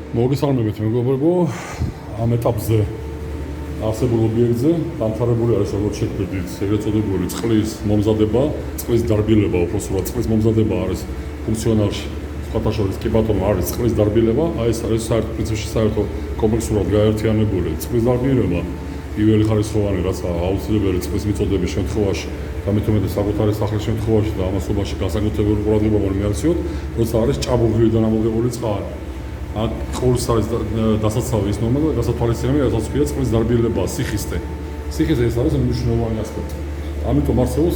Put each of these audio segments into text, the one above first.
მოგესალმებით მეგობრებო, ამ ეტაპზე არსებულ ობიექტზე დამთავრებული არის როგორც შეგვიძლია ეგრეთ წოდებული წყლის მომზადება, წყლის დარბილება, უბრალოდ წყლის მომზადება არის ფუნქციონალში. სხვათა შორის კი ბატონო არის წყლის დარბილება, აი ეს არის საერთო პრინციპში საერთო კომპლექსურად გაერთიანებული წყლის დარბილება, პირველი ხარისხოვანი რაც აუცილებელი წყლის მიწოდების შემთხვევაში, გამეთუმეტეს საკუთარი სახლის შემთხვევაში და ამასობაში განსაკუთრებული ყურადღება რომ მიაქციოთ, როცა არის ჭაბუღრიდან ამოღებული წყალი. ყოველს არის დასაცავი ის ნორმა და გასათვალისწინებელი რასაც ქვია წყლის დარბილება, სიხისტე. სიხისტე ეს არის მნიშვნელოვანი ასპექტი. ამიტომ არსებობს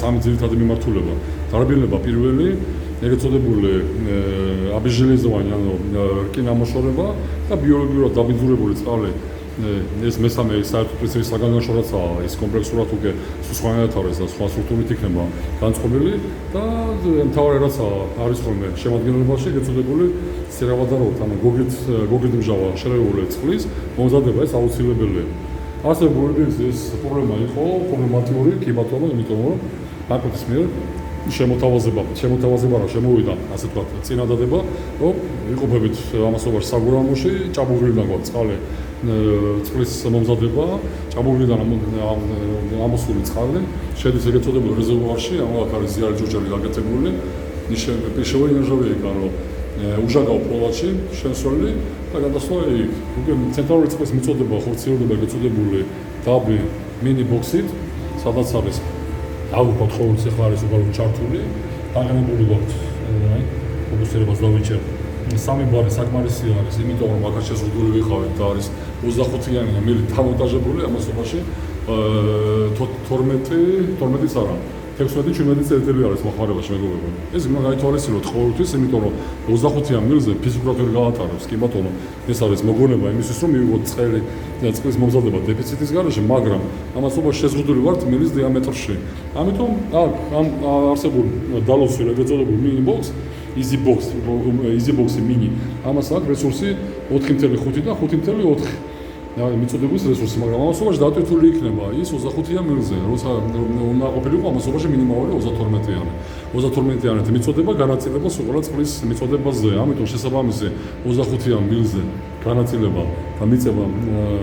სამი ძირითადი მიმართულება. დარბილება პირველი, ეგრეთ წოდებული აბიჟელიზოვანი ანუ რკინამოშორება და ბიოლოგიურად დაბინძურებული წყალი. ეს მესამე საერთო პრინციპის საგანგაშორებაა, ის კომპლექსურად უკვე სხვანაირად არის და სხვა სტრუქტურით იქნება განწყობილი და მთავარი რაც არის ხოლმე შემადგენლობაში ეგრეთწოდებული სირავადაროთ, ანუ გოგირდ მჟავა შერეული წყლის მომზადება ეს აუცილებელია. ასე ბურბილის ეს პრობლემა იყო პრობლემატიური კი ბატონო, იმიტომ რომ ბანკის მიერ შემოთავაზება რა შემოვიდა, ასე ვთქვათ, წინადადება, რომ ვიყოფებით ამასობაში საგურამოში, ჭაბუღრიდან გვაქვს წყალი წყლის მომზადება, ჭაბუღრიდან ამოსული წყალი შედის ეგრეთ წოდებულ რეზერვუარში, ამგვარად არის ზიარი ჭურჭელი გაკეთებული, пищевой нержавейка, ანუ უჟანგავ პროვადში შემსვლელი და გადასვლა იქ. უკვე ცენტრალური წყლის მიწოდება ხორციელდება ეგრეთ წოდებული დაბი მინი ბოქსით, სადაც არის დავუყოთ ხოლმე ახლა არის უბრალოდ ჩართული, დაგანებული გვაქვს, აი, ფოკუსირებას დავიჭერ. სამი ბარი საკმარისი არის, იმიტომ რომ აქაც შეზღუდული ვიყავით და არის 25-იანი მილი დამონტაჟებული ამასობაში 12-იც არა 16-17 წელი არის მოხმარებაში მეგობრებო. ეს უნდა გაითვალისწინოთ ყოველთვის, იმიტომ რომ 25-იან მილზე ფიზიკურად ვერ გაატარებს, კი ბატონო. ეს არის მოგონება იმისთვის, რომ მივიღოთ წყლის მომზადება დეფიციტის გარეშე, მაგრამ ამასობაში შეზღუდული ვართ მილის დიამეტრში. ამიტომ ამ არსებულ დალოცვი ეგრეთ წოდებული mini box, easy box mini, ამას აქვს რესურსი 4.5 და 5.4. მიწოდების რესურსი, მაგრამ ამასობაში დატვირთული იქნება ის 25-იან მილზე, როცა უნდა ყოფილიყო ამასობაში მინიმალური 32-იანი. 32-იანი მიწოდება განაწილებას უყურა წყლის მიწოდებაზე, ამიტომ შესაბამისი 25-იან მილზე განაწილება და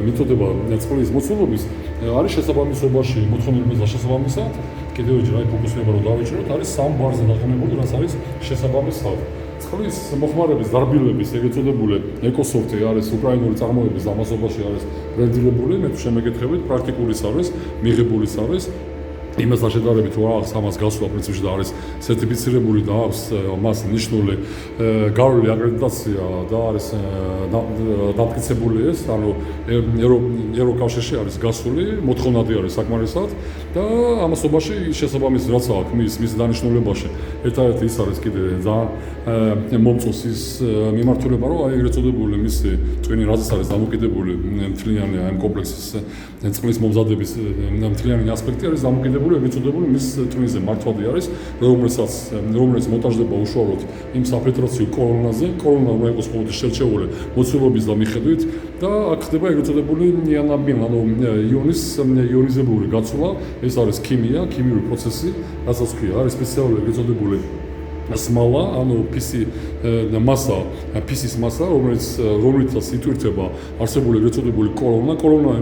მიწოდება წყლის მოცულობის არის შესაბამისობაში მოთხოვნილებას შესაბამისად. კიდევ ჯერ აი ფოკუსება რომ დავიჭიროთ, არის 3 ბარზე დაყენებული, რაც არის შესაბამისად. წყლის მოხმარების დარბილების ეგრეთ წოდებული ეკოსოფტი არის უკრაინული წარმოების ამასობაში არის ბრენდირებული, მე თუ შემეკითხებით, პრაქტიკულის არის, მიღებულის არის. იმასთან შედარებით რა აქვს ამას გასვლა პრინციპში და არის სერტიფიცირებული და აქვს მას ნიშნული გარული აკრედიტაცია და არის დამტკიცებული ეს, ანუ ევროკავშირში არის გასული, მოთხოვნადი არის საკმარისად და ამასობაში შესაბამის რაც აქვს მის დანიშნულებაში. ერთადერთი ის არის კიდე ძალიან მომწონს ის მიმართულება, რომ აი ეგრეთ წოდებული მისი ტვინი რაზეც არის დამოკიდებული მთლიანი ამ კომპლექსის წყლის მომზადების მთლიანი ასპექტი არის დამოკიდებული ეგრეთ წოდებული მის ტვინზე მართვადი არის, რომელიც მონტაჟდება უშუალოდ იმ საფილტრაციო კოლონაზე, კოლონა უნდა იყოს ყოველთვის შერჩეული მოცულობის და მიხედვით და აქ ხდება ეგრეთ წოდებული იანაბინ, ანუ იონიზებული გაცვლა, ეს არის ქიმიური პროცესი, რასაც ქვია, არის სპეციალური ეგრეთ წოდებული სმალა, ანუ ფისის მასა, რომლითაც იტვირთება არსებული ეგრეთ წოდებული კოლონა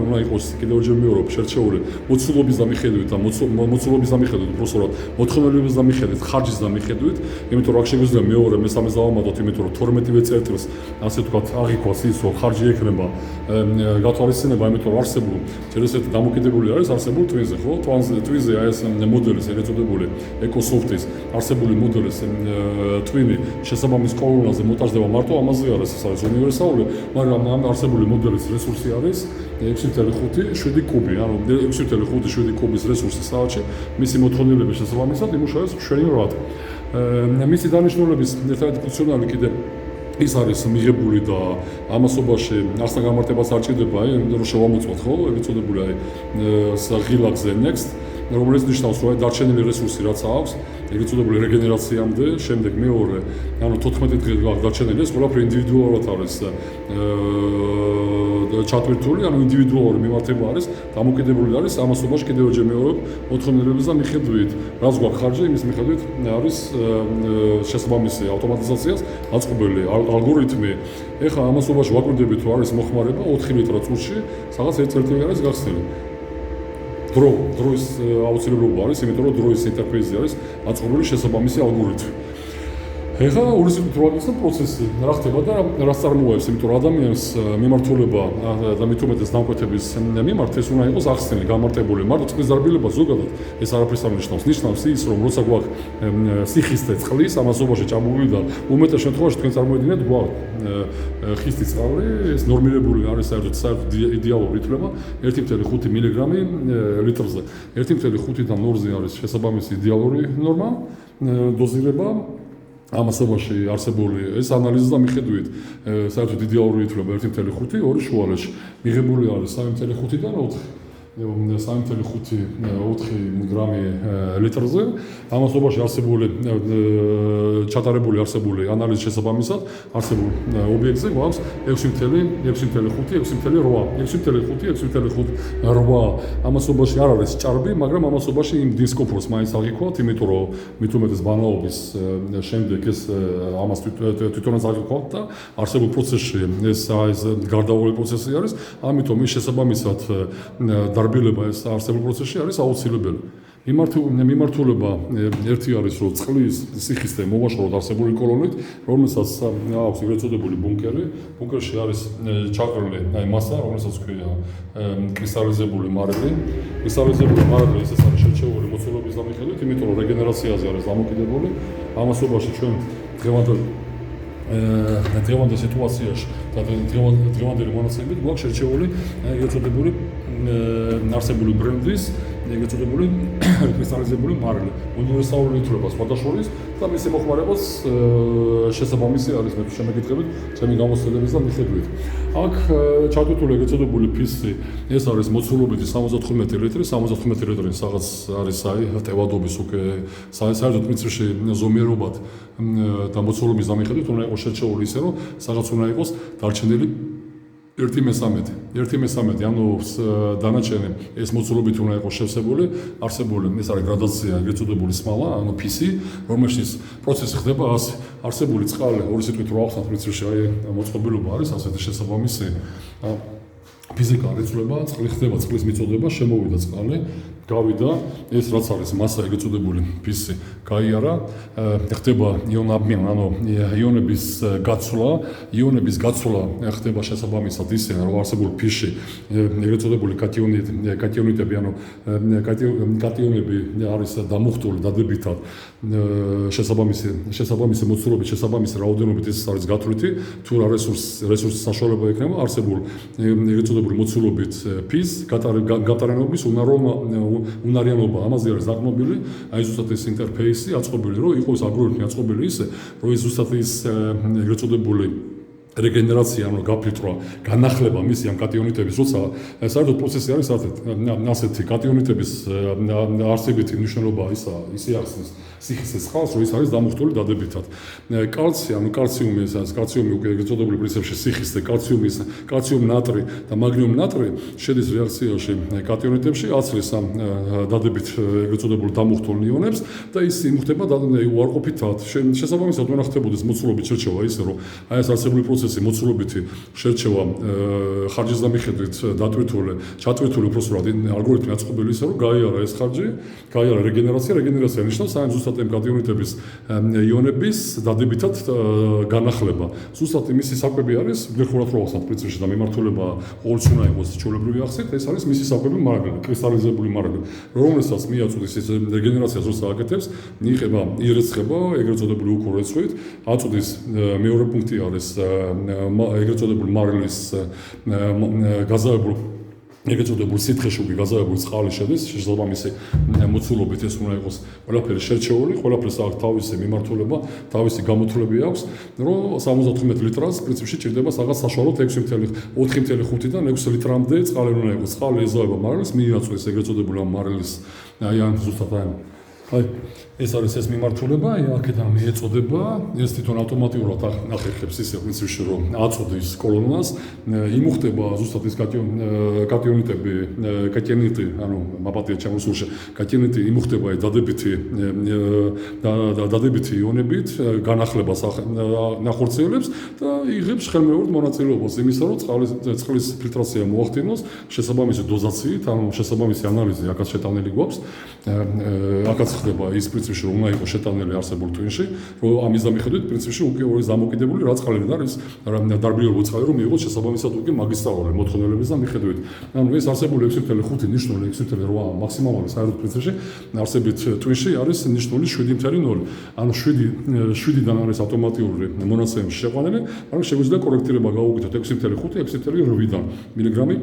უნდა იყოს კიდევ ჯერ მეორობ შერჩეული მოცულობის და მიხედვით და მოცულობის და მიხედვით, უბრალოდ მოთხოვნილების და მიხედვით, ხარჯის და მიხედვით, იმიტომ რომ აქ შეგვიძლია მეორე, მესამე დავამატოთ, იმიტომ რომ 12-ვე წერტილს, ასე ვთქვათ, აღიქვას ის, რომ ხარჯი ექნება გათვალისწინება, იმიტომ რომ არსებულ ჯერ ესეთი დამოკიდებული არის არსებულ ტვინზე, ხო? ტვინზე აი ეს მოდელის ეგრეთ წოდებული ეკოსოფტის არსებული მოდელის ტვინი შესაბამის კოლონაზე მონტაჟდება მარტო ამაზე არის, ეს არის უნივერსალური, მაგრამ ამ არსებული მოდელის რესურსი არის 6.5-7 კუბი, ანუ 6.5-7 კუბის რესურსი საათში, მისი მოთხოვნილების შესაბამისად იმუშავებს მშვენი რად. მისი დანიშნულების ერთადერთი ფუნქციონალი კიდე ის არის მიღებული და ამასობაში არსთან გამართებას არ ჭირდება, რომ შევამოწმოთ, ხო, ეგრეთ წოდებული აი ღილაკზე next რომელიც ნიშნავს, რომ დარჩენილი რესურსი რაც აქვს, ეგრეთ წოდებული რეგენერაციამდე, შემდეგ მეორე, ანუ 14 დღე დარჩენილი, ეს ყველაფერი ინდივიდუალურად არის ჩატვირთული, ანუ ინდივიდუალური მიმართება არის, დამოკიდებული არის ამასობაში კიდევ მეორე მოთხოვნილების და მიხედვით, რაც გვაქვს ხარჯი, იმის მიხედვით არის შესაბამისი ავტომატიზაციას აწყობილი ალგორითმი. ეხლა ამასობაში ვაკვირდებით, რომ არის მოხმარება 4 ლიტრა წუთში, სადაც 1 წელიწადში არის გახსნილი. დროის აუცილებლობა არის, იმიტომ რომ დროის ინტერფეისი არის აწყობილი შესაბამისი ალგორითმი. ეხლა ორი სიტყვით რო ვაკეთებ პროცესი, რა ხდება და რას წარმოუებს, იმიტომ რომ ადამიანს მიმართულება და მით უმეტეს დამკვეთების მიმართ ეს უნდა იყოს ახსნილი, გამარტებული, მარტო წყლის დარბილება ზოგადად ეს არაფერს არ ნიშნავს. ნიშნავს ის, რომ როცა გვაქვს სიხისტე წყლის, ამასობაში ჭამოვიდა, უმეტეს შემთხვევაში თქვენ წარმოედგინეთ გვაქვს ხისტი წყალი, ეს ნორმირებული არის საერთოდ იდეალური ითვლება 1.5 მგ ლიტრზე. 1.5-დან 2-ზე არის შესაბამისი იდეალური ნორმა, დოზირება. ამასობაში არსებული ეს ანალიზის და მიხედვით საერთოდ იდეალური ითვლება 1.5, 2 შუალედში მიღებული არის 3.5-დან 3.5 გრამი ლიტრზე. ამასობაში არსებული ჩატარებული არსებული ანალიზის შესაბამისად არსებულ ობიექტზე გვაქვს 6.8. ამასობაში არ არის ჭარბი, მაგრამ ამასობაში იმ დისკომფორტს მაინც აღიქვათ, იმიტომ რომ მით უმეტეს ბანაობის შემდეგ ეს ამას თვითონაც აღიქვათ და არსებულ პროცესში ეს გარდაუვალი პროცესი არის, ამიტომ ის შესაბამისად დარბილება ეს არსებულ პროცესში არის აუცილებელი. მიმართულება ერთი არის, რომ წყლის სიხისტე მოვაშოროთ არსებული კოლონით, რომელსაც აქვს ეგრეთ წოდებული ბუნკერი. ბუნკერში არის ჩაკრული მასა, რომელსაც ქვია კრისტალიზებული მარილი. კრისტალიზებული მარილი ეს არის შერჩეული მოცულობის მიხედვით, იმიტომ რომ რეგენერაციაზე არის დამოკიდებული. ამასობაში ჩვენ დღევანდელ სიტუაციაში და დღევანდელი მონაცემებით გვაქვს შერჩეული ეგრეთ წოდებული არსებული ბრენდის ეგრეთ წოდებული კრისტალიზებული მარილი. უნივერსალური ითვლება სხვადასხვაის და მისი მოხმარებაც შესაბამისი არის მე შემეკითხებით ჩემი გამოცდილების და მიხედვით. აქ ჩატვირთული ეგრეთ წოდებული ფისი ეს არის მოცულობითი 75 ლიტრი, 75 ლიტრი რაღაც არის ტევადობის უკვე საერთოდ მიწრში ზომიერობად და მოცულობის მიხედვით უნდა იყოს შერჩეული ისე რომ რაღაც უნდა იყოს დარჩენილი 1/3, ანუ დანარჩენი ეს მოცულობით უნდა იყოს შევსებული, არსებული ეს არის გრადაცია ეგრეთ წოდებული სმალა, ანუ ფისი, რომელშიც პროცესი ხდება ასე. არსებული წყალი, ორი სიტყვით რო ავხსნათ მიწრში, აი მოწყობილობა არის ასეთი შესაბამისი ფიზიკა იწლება, წყალი ხდება, წყლის მიწოდება, შემოვიდა წყალი, გავიდა, ეს რაც არის მასა ეგრეთ წოდებული ფისი, გაიარა, ხდება იონაბმიან, ანუ იონების გაცვლა ხდება შესაბამისად ისე, რომ არსებული ფიში ეგრეთ წოდებული კატიონიტები, ანუ კატიონები არის დამუხტული დადებითად შესაბამისი მოცულობით, შესაბამისი რაოდენობით ის არის გათვლითი, თუ რა რესურსის საშუალება ექნება არსებული ეგრეთ წოდებული მოცულობით ფის გატარენობის უნარიანობა ამაზე არის დაგმობილი, აი ზუსტად ეს ინტერფეისი აწყობილი, რომ იყოს ალგორითმი აწყობილი ისე, რომ ეს ზუსტად ის ეგრეთ წოდებული რეგენერაცია, ანუ გაფილტრვა, განახლება მისი ამ კატიონიტების, როცა საერთოდ პროცესი არის ასეთი კატიონიტების არსებითი მნიშვნელობა ისე ახსნის სიხისტეს წყალს, რომ ის არის დამუხტული დადებითად. კალცი, ანუ კალციუმი, ეს არის კალციუმი უკვე ეგრეთ წოდებული პრინციპში სიხისტე, კალციუმ ნატრი და მაგნიუმ ნატრი შედის რეაქციაში კატიონიტებში, აცლის ამ დადებით ეგრეთ წოდებულ დამუხტულ იონებს და ის იმუხტება უარყოფითად. შესაბამისად უნდა ხდებოდეს მოცულობით შერჩევა ისე, რომ აი ეს არსებული პროცესი მოცულობითი შერჩევა ხარჯის და მიხედვით ჩატვირთული უпроსტად ალგორითმი აწყობილი ისე, რომ გაიარა ეს ხარჯი, გაიარა რეგენერაცია ნიშნავს აი ზუსტად ამ კატიონიტების იონების დადებითად განახლება. ზუსტად მისი საკვები არის, გეხურათ რო ახსნათ პრინციპში და მიმართულება ყოველს უნდა იყოს ჩვეულებრივი ახსნით, ეს არის მისი საკვები მარილი, კრისტალიზებული მარილი, რომელსაც მიაწვდის ის რეგენერაციას როცა აკეთებს, მიიღება ირეცხება ეგრეთ წოდებული უკურეცხვით, აწვდის მეორე პუნქტი არის ეგრეთ წოდებული მარილის გაზავებულ ეგეც ოდებული სითხეში უკვე გაზავებული წყალი შედის, შესაბამისი მოცულობით ეს უნდა იყოს ყველაფერი შერჩეული, ყველაფერს აქვს თავისი მიმართულება, თავისი გამოთვლები აქვს, რომ 74 litrას პრინციპში ჭირდება რაღაც საშუალოდ 4.5-დან 6 litrამდე წყალი უნდა იყოს. წყალი ეზოება მარილს, მიიღწვის ეგეც ოდებული ამ მარილის აი ამ ზუსტად აი ეს არის ეს მიმართულება, აქედან მიეწოდება, ეს თვითონ ავტომატურად ახერხებს ისე პრინციპში რომ აწოდის კოლონას, იმუხტება ზუსტად ის კატიონიტები, კატიონიტი, ანუ მაპატია ჩამოსულში, კატიონიტი იმუხტება დადებითი იონებით, განახლებას ნახორციელებს და იღებს ხელმეორედ მონაწილეობას იმისა, რომ წყლის ფილტრაცია მოახდინოს შესაბამისი დოზაციით, ანუ შესაბამისი ანალიზი აქაც შეტანილი გვაქვს, აქაც ხდება ის პრინციპში რომ უნდა იყოს შეტანილი არსებულ ტვინში, რომ ამის მიხედვით პრინციპში უკვე ორი დამოკიდებული რა წყალიდან არის დარბილებული წყალი რომ მიიღოს შესაბამისად უკვე მაგისტრალური მოთხოვნილების მიხედვით. ანუ ეს არსებული 6.5 ნიშნული 6.8 მაქსიმალური საერთოდ პრინციპში არსებით ტვინში არის ნიშნული 7.0. ანუ 7-დან არის ავტომატიური მონაცემი შეყვანილი, მაგრამ შეგვიძლია კორექტირება გავუკეთოთ 6.5, 6.8-დან მილიგრამი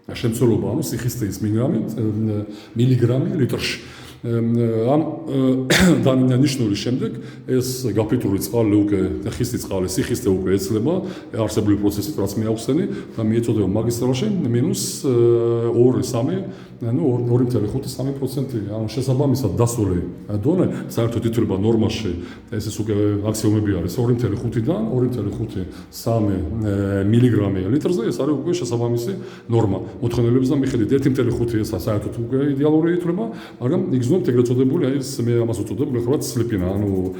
შემცველობა, ანუ სიხისტეის მილიგრამი litrში. ამ დანიშნული შემდეგ ეს გაფიტური წყალი უკვე ხისტი წყალი სიხისტე უკვე ეცლება არსებული პროცესით რაც მიახსენი და მიეწოდება მაგისტრალში -2-3 ანუ 2.5-3%, ანუ შესაბამისად დასული დონე საერთოდ ითვლება ნორმაში, ეს უკვე აქსიომები არის 2.5-დან 2.5-3 მილიგრამი litrზე, ეს არის უკვე შესაბამისი ნორმა. მოთხოვნილების მიხედვით 1.5 ეს საერთოდ უკვე იდეალური ითვლება, მაგრამ იგრძნობთ ეგრეთ წოდებული ეს მე ამას უწოდებ ხშირად სლიპინა, ანუ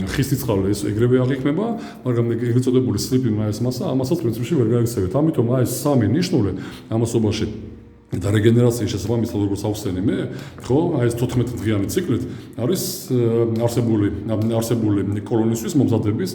ხისტი წყალი ეს ეგრევე აღიქმება, მაგრამ ეგრეთ წოდებული სლიპინა ეს მასა ამასაც პრინციპში ვერ გაიქცევით. ამიტომ აი ეს სამი ნიშნული ამასობაში და რეგენერაციის შესაბამისად როგორც ავხსენი მე, ხო, აი ეს 14 დღიანი ციკლით არის არსებული კოლონისთვის მომზადების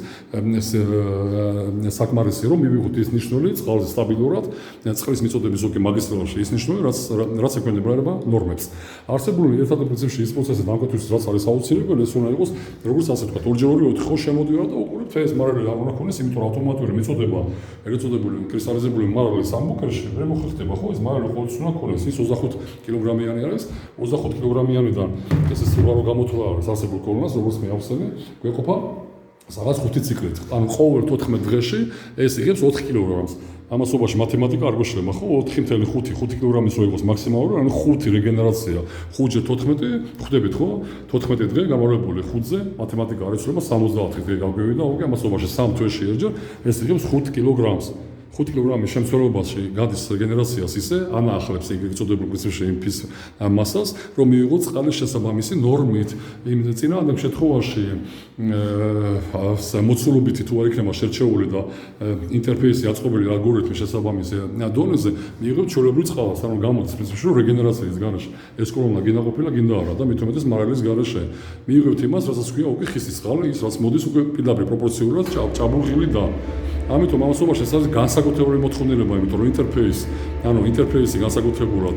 საკმარისი რომ მივიღოთ ის ნიშნული წყალზე სტაბილურად, წყლის მიწოდების უკვე მაგისტრალში ის ნიშნული, რაც ექვემდებარება ნორმებს. არსებული ერთად პრინციპში ის პროცესი დამკვეთრვის რაც არის აუცილებელი, ეს უნდა იყოს როგორც ასე ვთქვათ, ორჯერ 2 ხო შემოდიოდა და უყურებთ ეს მარილი არ უნდა ქონდეს, იმიტომ რომ ავტომატური მიწოდება, ეგრეთ წოდებული კრისტალიზებული მარილის ამბოქერში ვერ მოხერხდება, ხო, ეს მარილი ყოველთვის უნდა ქონდეს, ის 25 კილოგრამიანი არის, 25 კილოგრამიანიდან ეს უბრალო გამოთვლა არის არსებულ კოლონას, როგორც მე ავხსენე, გვეყოფა რაღაც 5 ციკლით. ანუ ყოველ 14 დღეში ეს იღებს 4 კილოგრამს. ამასობაში მათემატიკა არ გვეშლება, ხო? 4.5 კილოგრამის რო იყოს მაქსიმალური, ანუ 5 რეგენერაცია, 5-ჯერ 14, ხვდებით, ხო? 14 დღე გამარებული 5-ზე, მათემატიკა არ იცვლება, 70 დღე გავგევიდა, უკვე ამასობაში 3 თვეში ერჯერ ეს იღებს 5 კილოგრამს. 5 კილოგრამის შემცველობაში გადის რეგენერაციას ისე ანაახლებს ეგრეთ წოდებულ პრინციპში იმფის მასას, რომ მიიღოს წყალის შესაბამისი ნორმით. იმ წინააღმდეგ შემთხვევაში მოცულობითი თუ არ იქნება შერჩეული და ინტერფეისი აწყობილი ალგორითმის შესაბამისი დონეზე მიიღებს ჩვეულებრივ წყალს, ანუ გამოდის პრინციპში რომ რეგენერაციის გარეშე ეს კოლონა გინდა ყოფილა, გინდა არა და მით უმეტეს მარილის გარეშე მიიღებთ იმას, რასაც ქვია უკვე ხისტის წყალი, ის რაც მოდის უკვე პირდაპირ პროპორციულად ჭაბურღილი და ამიტომ ამასობაში ეს არის განსაკუთრებული მოთხოვნილება, იმიტომ რომ ინტერფეისი განსაკუთრებულად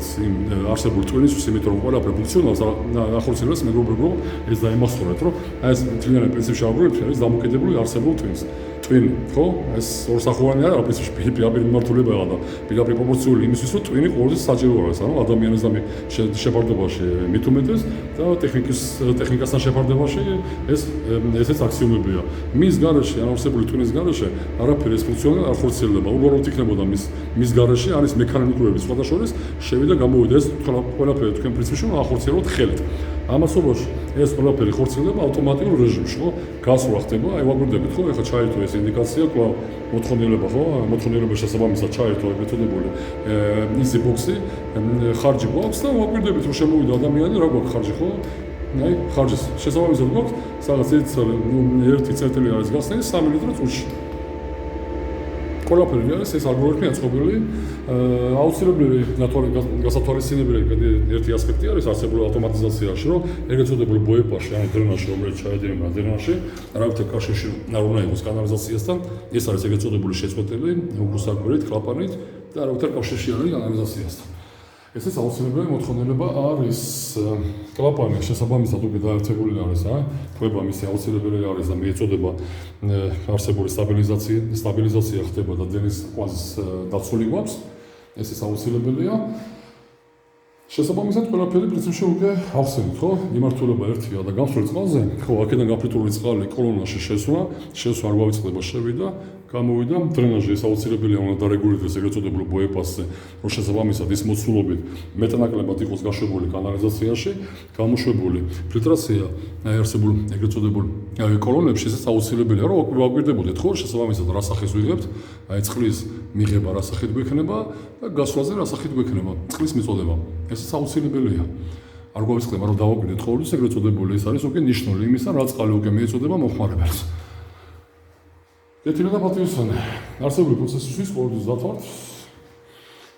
არსებულ ტვინისთვის, იმიტომ რომ ყველაფერი ფუნქციონალს ახორციელებს, მეგობრებო, ეს დაიმახსოვრეთ, რომ ეს მთლიანი პრინციპში ალგორითმი არის დამოკიდებული არსებულ ტვინს. ტვინი, ხო? ეს ორსახურიანი არა, პრინციპში პირდაპირ მიმართულებაა და პირდაპირ პროპორციული იმისთვის, რომ ტვინი ყოველთვის საჭირო არის, ანუ ადამიანის და შეფარდებაში მით უმეტეს და ტექნიკასთან შეფარდებაში ესეც აქსიომებია. მის გარეშე, ან არსებული ტვინის გარეშე არაფერი ეს ფუნქციონალი არ ხორციელდება. უბრალოდ იქნებოდა მის გარეშე არის მექანიკურები სხვადასხვა შევიდა გამოვიდა ეს ყველაფერი თქვენ პრინციპში უნდა ახორციელოთ ხელით. ამასობაში ეს ყველაფერი ხორციელდება ავტომატიურ რეჟიმში, ხო? გასვლა ხდება, აი ვაგვირდებით, ხო? ეხლა ჩაირთვა ეს ინდიკაცია, კვლავ მოთხოვნილება, ხო? მოთხოვნილების შესაბამისად ჩაირთვა ეგრეთ წოდებული იზი ბოქსი, ხარჯი გვაქვს და ვაგვირდებით, რომ შემოვიდა ადამიანი, რა გვაქვს ხარჯი, ხო? აი, ხარჯის შესაბამისად გვაქვს, სადაც 1 წერტილი არის გასცემი 3 ლიტრი წუთში. ყველაფერი არის ეს ალგორითმი აწყობილი, აუცილებელი გასათვალისწინებელი ერთი ასპექტი არის არსებული ავტომატიზაციაში, რომ ეგრეთ წოდებული ბოეპაში, ანუ დრენაჟში, რომელიც ჩაედინება დრენაჟში, არავითარ კავშირში არ უნდა იყოს კანალიზაციასთან, ეს არის ეგრეთ წოდებული შეწყვეტილი, უგუსაგვერით, კლაპანით და არავითარ კავშირში არ არის კანალიზაციასთან. ესეც აუცილებელი მოთხოვნილება არის კლაპანი შესაბამისად უკვე დაერთებული არის, ყვება მისი აუცილებელი არის და მიეწოდება არსებული სტაბილიზაცია ხდება და დენის კვანძის დაცული გვაქვს ესეც აუცილებელია. შესაბამისად, ყველაფერი პრინციპში უკვე ახსენეთ, ხო? მიმართულება ერთია და გამსვლელ წყალზე, ხო, აქედან გაფრიტული წყალი კოლონაში შესვლა არ გვავიწყდება, შევიდა, გამოვიდა, დრენაჟი ეს აუცილებელია, უნდა დარეგულირდეს ეგრეთ წოდებულ ბოეპასზე, რომ შესაბამისად ის მოცულობით მეტნაკლებად იყოს გაშვებული კანალიზაციაში, გამოშვებული ფილტრაცია არსებულ ეგრეთ წოდებულ კოლონებში, ეს აუცილებელია, რომ ვაკვირდებოდეთ, ხო, შესაბამისად რა სახის ვიღებთ, აი წყლის მიღება რა სახით გვექნება და გასვლაზე რა სახით გვექნება, წყლის მიწოდება. ესეც აუცილებელია. არ გვავიწყდება, რომ დავაკვირდეთ ყოველთვის ეგრეთ წოდებული, ეს არის უკვე ნიშნული იმისა, რა წყალი უკვე მიეწოდება მოხმარებელს. კეთილი და პატივისცემი. არსებული პროცესისთვის ყოველთვის დავთვალთ.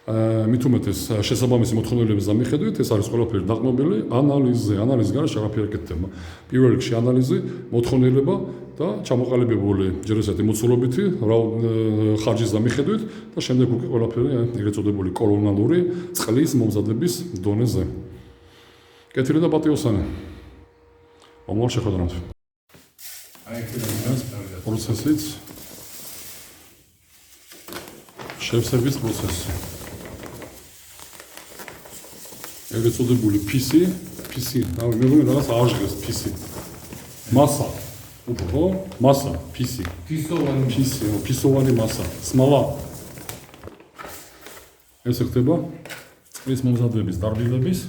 მით უმეტეს შესაბამისი მოთხოვნილების მიხედვით, ეს არის ყველაფერი დაყრდნობილი ანალიზზე. ანალიზის გარეშე არაფერი არ გეთდება. პირველ რიგში ანალიზი, მოთხოვნილება და ჩამოყალიბებული ჯერ ესეთი მოცულობითი ხარჯის მიხედვით და შემდეგ უკვე ყველაფერი ეგრეთ წოდებული კოლონალური წყლის მომზადების დონეზე. კეთილი და პატივისცემი. მომავალ შეხვედრამდე. აი ეს პროცესიც შევსების პროცესი. ეგრეთ წოდებული PC, მე მგონი რაღაც აღჟღეს PC. მასა. უფრო მასა, PC. ფისოვანი მასა. სმალა. ეს ხდება წყლის მომზადების დარბილების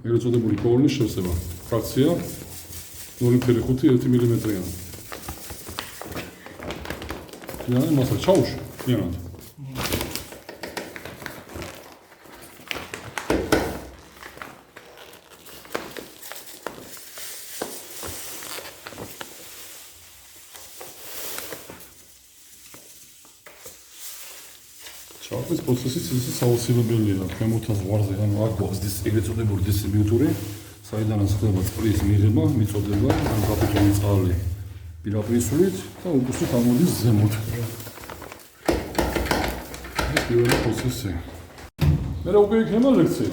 ეგრეთ წოდებული კოლონის შევსება. ფრაქცია 0.5 მმ-ია. Yani masa çavuş yanında. Çarpız prosesi sizi აუცილებელია. Ქვემოთას ზღვარზე ანუ აქ გვაქვს ეგრეთ წოდებული დისტრიბიუტორი, საიდანაც ხდება წყლის მიღება, მიწოდება, ან გაფრთხილი წყალი პირაპირისულით და უკუსით ამოდის ზემოთ. ეს პირველი პროცესი. მერე უკვე იქნება ლექცია.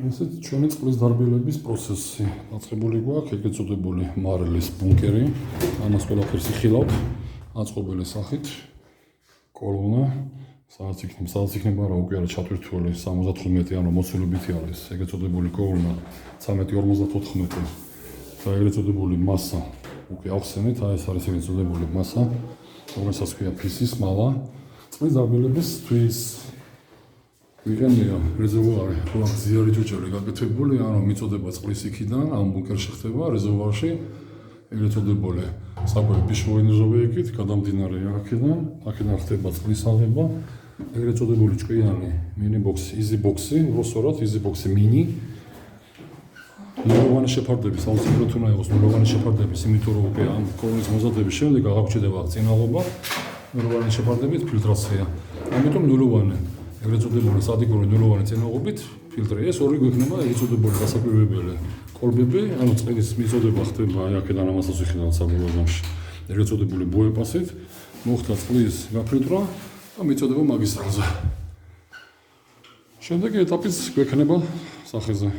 ესეც ჩვენი წყლის დარბილების პროცესი. დაწყებული გვაქვს ეგრეთ წოდებული მარილის ბუნკერი. ამას ყველაფერს იხილავთ აწყობილი სახით. კოლონა, სადაც იქნება რა უკვე არა ჩათვირთული 75 ანუ მოცულობითი არის. ეგრეთ წოდებული კოლონა 13-54 და ეგრეთ წოდებული მასა. უკვე ახსენეთ, აი ეს არის ეგრეთ წოდებული მასა. რომელსაც ქვია PC-ის მალა. წყლის დარბილებისთვის ვიღენია რეზერვუარი, ხო, ზიარი ჯოჯორი გაკეთებული, ანუ მიწოდება წყლის იქიდან, ამ ბუნკერში ხდება რეზერვუარში, ეგრეთ წოდებული საკვები პიშოვენიზოვეიკით, გადამდინარე აქედან ხდება წყლის აღება, ეგრეთ წოდებული ჭკვიანი მინი ბოქსი, იზი ბოქსი, როსორად იზი ბოქსი მინი. ნულოვანი შეფარდების, აუცილებლად უნდა იყოს ნულოვანი შეფარდების, იმიტომ რომ უკვე ამ კოლონის მომზადების შემდეგ აღარჩედება წინაღობა, ნულოვანი შეფარდებით ფილტრაცია. ამიტომ ნულოვანი ეგრეთ წოდებული სტატიკური ნულოვანი წინაღობით ფილტრი. ეს ორი გვექნება ეგრეთ წოდებული გასაკვირვებელი კოლბები, ანუ წყლის მიწოდება ხდება აი აქედან ამასაც ვიხილავთ საბოლოო ჯამში. ეგრეთ წოდებული ბოეპასით მოხდა წყლის გაფილტრა და მიწოდება მაგისტრალზე. შემდეგი ეტაპიც გვექნება სახეზე.